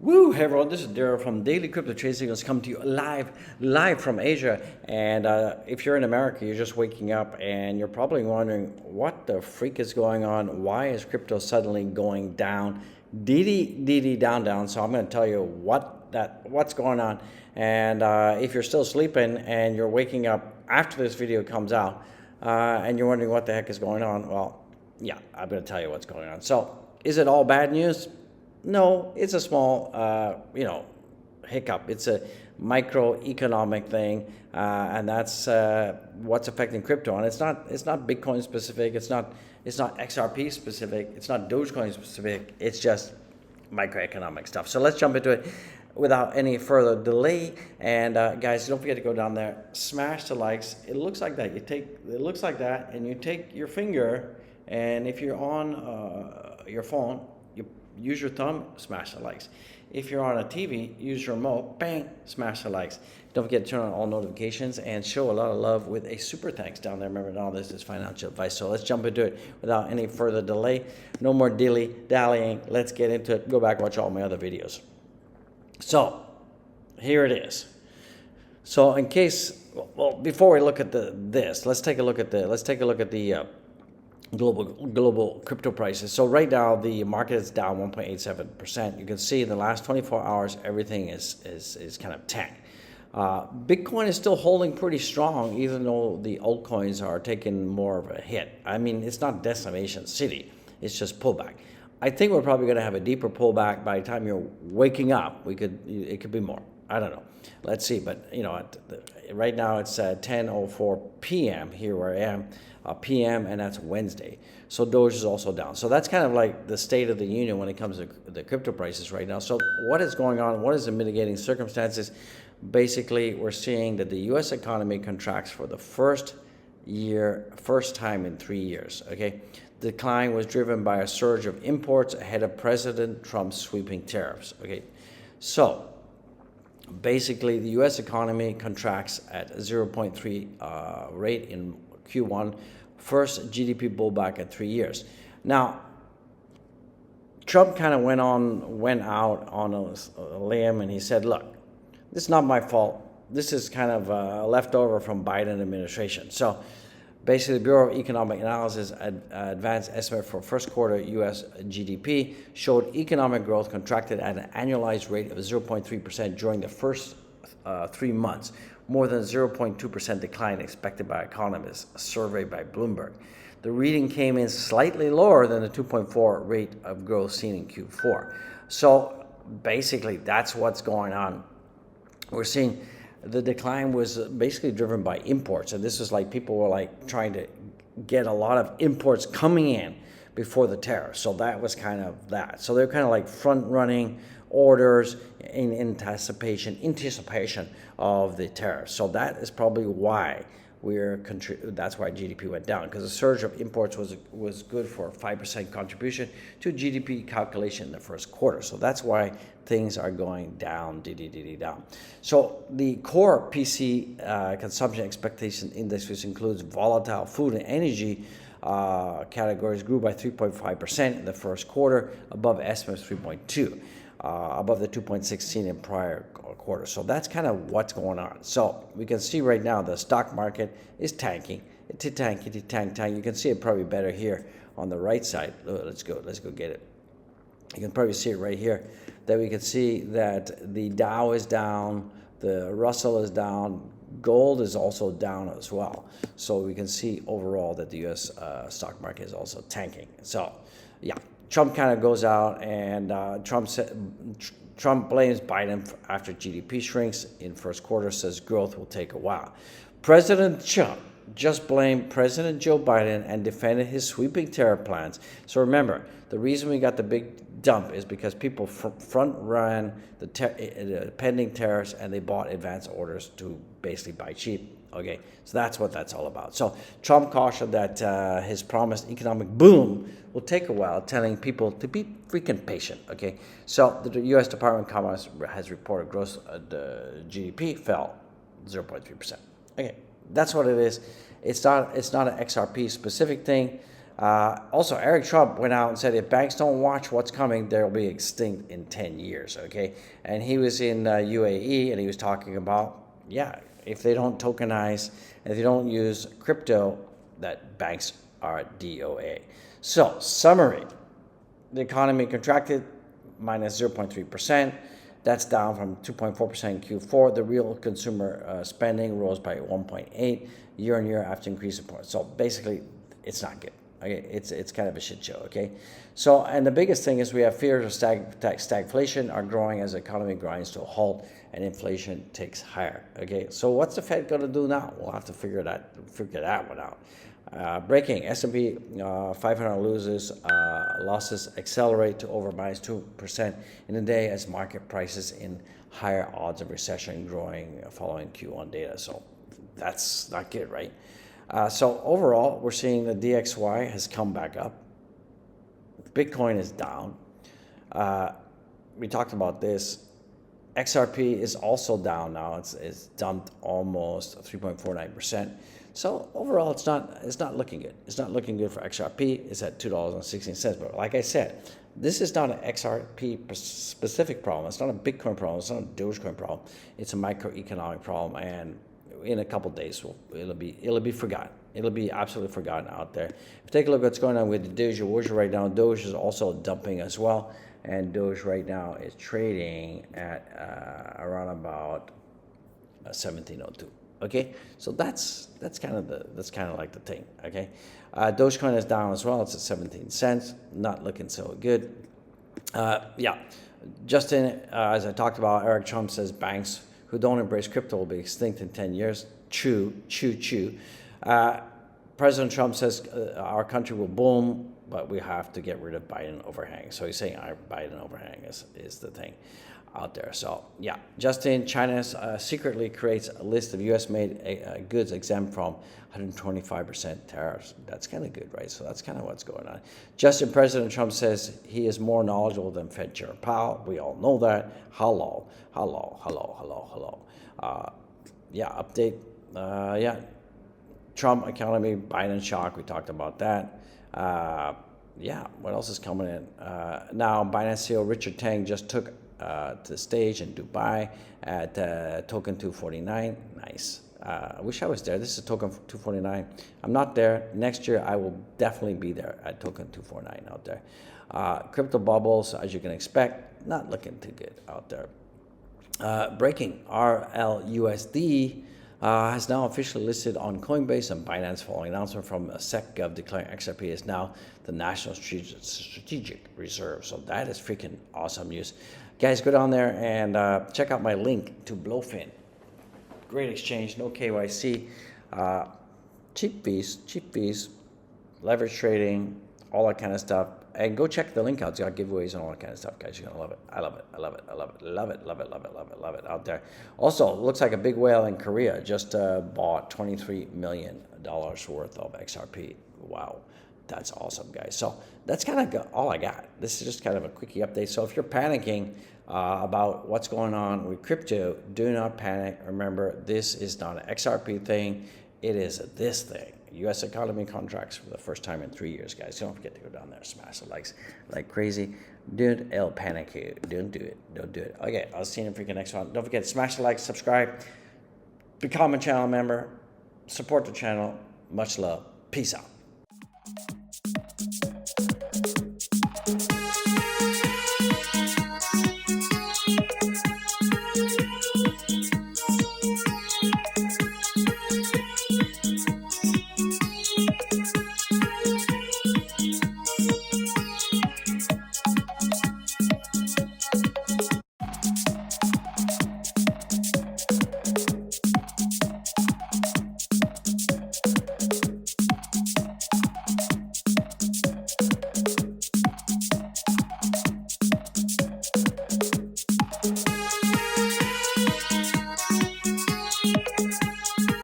Woo! Hey everyone, this is Daryl from Daily Crypto Trade Signals, come to you live from Asia. And if you're in America, you're just waking up and you're probably wondering what the freak is going on. Why is crypto suddenly going down? Down. So I'm going to tell you what's going on. And if you're still sleeping and you're waking up after this video comes out and you're wondering what the heck is going on, well, yeah, I'm going to tell you what's going on. So is it all bad news? No, it's a small, hiccup. It's a microeconomic thing, and that's what's affecting crypto. And it's not Bitcoin specific. It's not XRP specific. It's not Dogecoin specific. It's just microeconomic stuff. So let's jump into it without any further delay. And guys, don't forget to go down there, smash the likes. It looks like that. It looks like that, and you take your finger, and if you're on your phone, you use your thumb, smash the likes. If you're on a TV, use your remote, bang, smash the likes. Don't forget to turn on all notifications and show a lot of love with a super thanks down there. Remember, all this is financial advice. So let's jump into it without any further delay. No more dilly-dallying. Let's get into it. Go back, watch all my other videos. So here it is. So in case, well, before we look at this, let's take a look at the global crypto prices. So right now the market is down 1.87%. You can see in the last 24 hours everything is kind of tanked. Bitcoin is still holding pretty strong, even though the altcoins are taking more of a hit. I mean, it's not Destination City, it's just pullback. I think we're probably going to have a deeper pullback by the time you're waking up. It could be more. I don't know. Let's see. But right now it's 10:04 p.m. here where I am. PM, and that's Wednesday. So Doge is also down. So that's kind of like the state of the union when it comes to the crypto prices right now. So what is going on? What is the mitigating circumstances? Basically, we're seeing that the U.S. economy contracts for the first time in 3 years. Okay, the decline was driven by a surge of imports ahead of President Trump's sweeping tariffs. Okay, so basically the U.S. economy contracts at 0.3 rate in Q1, first GDP bullback at 3 years. Now, Trump kind of went out on a limb, and he said, look, this is not my fault. This is kind of leftover from Biden administration. So basically, the Bureau of Economic Analysis advanced estimate for first quarter U.S. GDP showed economic growth contracted at an annualized rate of 0.3% during the first 3 months, more than 0.2% decline expected by economists, a survey by Bloomberg. The reading came in slightly lower than the 2.4 rate of growth seen in Q4. So basically, that's what's going on. We're seeing the decline was basically driven by imports, and this was like people were like trying to get a lot of imports coming in before the tariffs. So that was kind of that. So they're kind of like front running orders in anticipation of the tariffs. So that is probably why that's why GDP went down, because the surge of imports was good for a 5% contribution to GDP calculation in the first quarter. So that's why things are going down, down. So the core PC consumption expectation index, which includes volatile food and energy categories, grew by 3.5% in the first quarter, above estimates 3.2. Above the 2.6 seen in prior quarters. So that's kind of what's going on. So we can see right now the stock market is tanking. Tank. You can see it probably better here on the right side. Let's go get it. You can probably see it right here. That we can see that the Dow is down, the Russell is down, gold is also down as well. So we can see overall that the U.S. Stock market is also tanking. So yeah. Trump kind of goes out, and Trump blames Biden after GDP shrinks in first quarter, says growth will take a while. President Trump just blamed President Joe Biden and defended his sweeping tariff plans. So remember, the reason we got the big dump is because people front ran the pending tariffs, and they bought advance orders to basically buy cheap. Okay, so that's what that's all about. So Trump cautioned that his promised economic boom will take a while, telling people to be freaking patient. Okay, so the U.S. Department of Commerce has reported gross GDP fell 0.3%. Okay, that's what it is. It's not an XRP specific thing. Also, Eric Trump went out and said if banks don't watch what's coming, they'll be extinct in 10 years, okay? And he was in UAE, and he was talking about, yeah, if they don't tokenize, if they don't use crypto, that banks are DOA. So, summary, the economy contracted minus 0.3%. That's down from 2.4% in Q4. The real consumer spending rose by 1.8 year on year after increase in support. So basically, it's not good. Okay, it's kind of a shit show. Okay, so and the biggest thing is we have fears of stagflation are growing as the economy grinds to a halt and inflation ticks higher. Okay, so what's the Fed going to do now? We'll have to figure that one out. Breaking S&P 500 losses accelerate to over minus 2% in a day as market prices in higher odds of recession growing following Q1 data. So that's not good, right? So overall, we're seeing the DXY has come back up. Bitcoin is down. We talked about this. XRP is also down now. It's dumped almost 3.49%. So overall, it's not looking good. It's not looking good for XRP. It's at $2.16. But like I said, this is not an XRP specific problem. It's not a Bitcoin problem. It's not a Dogecoin problem. It's a microeconomic problem, and in a couple of days, it'll be forgotten. It'll be absolutely forgotten out there. If you take a look at what's going on with the Doge right now, Doge is also dumping as well, and Doge right now is trading at around about 1702. Okay, so that's kind of like the thing. Okay, Dogecoin is down as well. It's at 17 cents. Not looking so good. Yeah, Justin, as I talked about, Eric Trump says banks who don't embrace crypto will be extinct in 10 years. Chew. President Trump says our country will boom, but we have to get rid of Biden overhang. So he's saying our Biden overhang is the thing out there. So yeah, Justin, China secretly creates a list of U.S.-made goods exempt from 125% tariffs. That's kind of good, right? So that's kind of what's going on. Justin, President Trump says he is more knowledgeable than Fed Chair Powell. We all know that. Hello. Yeah, update. Yeah, Trump economy, Biden shock. We talked about that. Yeah, what else is coming in? Now, Binance CEO Richard Tang just took to the stage in Dubai at token 249. Nice. I wish I was there. This is token 249. I'm not there. Next year, I will definitely be there at token 249 out there. Crypto bubbles, as you can expect, not looking too good out there. Breaking, RLUSD has now officially listed on Coinbase and Binance following announcement from SecGov declaring XRP is now the national strategic reserve. So that is freaking awesome news. Guys, go down there and check out my link to Blowfin. Great exchange, no KYC, cheap fees, leverage trading, all that kind of stuff. And go check the link out. It's got giveaways and all that kind of stuff, guys. You're going to love it. I love it out there. Also, looks like a big whale in Korea just bought $23 million worth of XRP. Wow. That's awesome, guys. So that's kind of all I got. This is just kind of a quickie update. So if you're panicking about what's going on with crypto, do not panic. Remember, this is not an XRP thing. It is this thing. U.S. economy contracts for the first time in 3 years, guys. Don't forget to go down there, smash the likes like crazy. Dude, it'll panic you. Don't do it. Okay, I'll see you in the freaking next one. Don't forget to smash the like, subscribe, become a channel member, support the channel. Much love. Peace out.